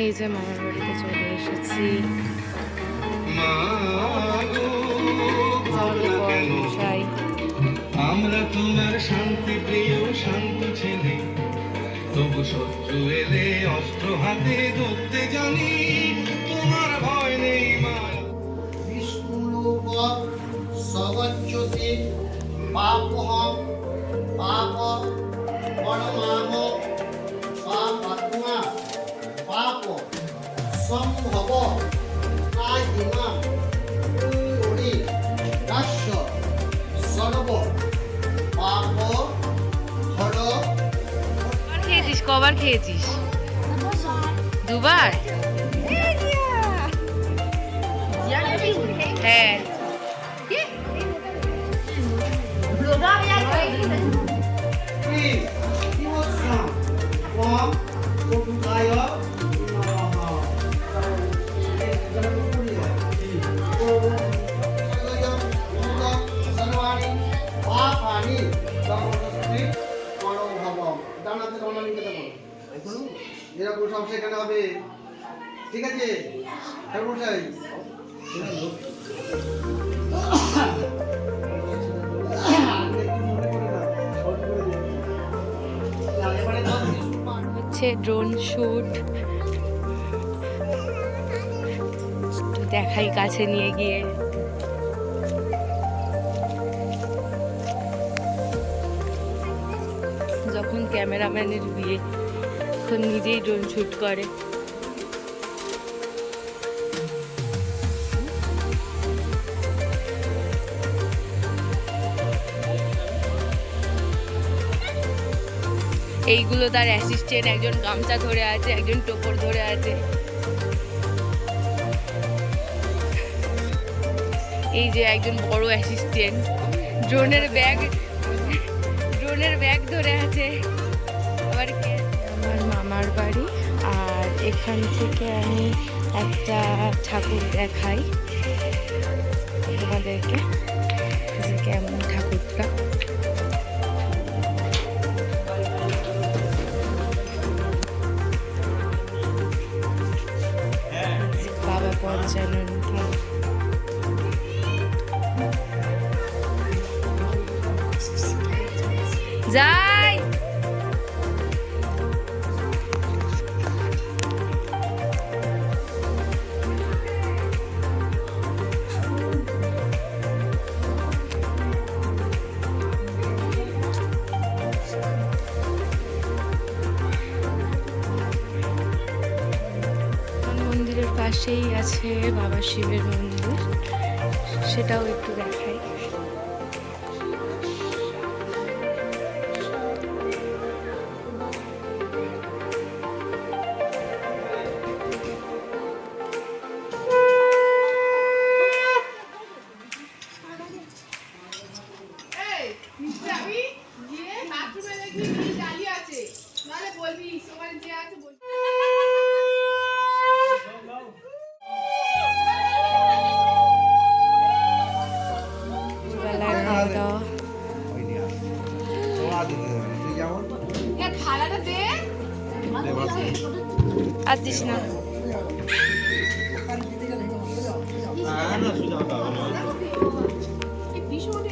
এই যে মামার বাড়িতে চলে এসেছি। আমরা তোমার শান্তি প্রিয় শান্ত ছেলে, তবু শত্রু এলে অস্ত্র হাতে ধরতে জানি, তোমার ভয় নেই মা। বিষ্ণুরূপ সবচ্যতে পাপহং পাপ পরমাহ পাপাত্মা পাপ সম্ভব কাহিমাম ওরে রাস্য সর্ব পাপ হর। কবার খেয়েছিস? দুবার? হ্যাঁ। এরকম সব সেখানে হবে, ঠিক আছে ঠাকুরমশাই? হচ্ছে ড্রোন শুট, দেখাই কাছে নিয়ে গিয়ে। যখন ক্যামেরাম্যানের বিয়ে, তখন নিজেই ড্রোন শুট করে। এইগুলো তার অ্যাসিস্ট্যান্ট, একজন গামছা ধরে আছে, একজন টোপর ধরে আছে। এই যে একজন বড় অ্যাসিস্ট্যান্ট ড্রোনের ব্যাগ ধরে আছে। আবার আমার মামার বাড়ি, আর এখান থেকে আমি একটা ঠাকুর দেখাই তোমাদেরকে, যে কেমন ঠাকুরটা। বাবা পঞ্চানন যাই। মন্দিরের পাশেই আছে বাবা শিবের মন্দির, সেটাও একটু দেখাই। আর দিস না। ভীষণ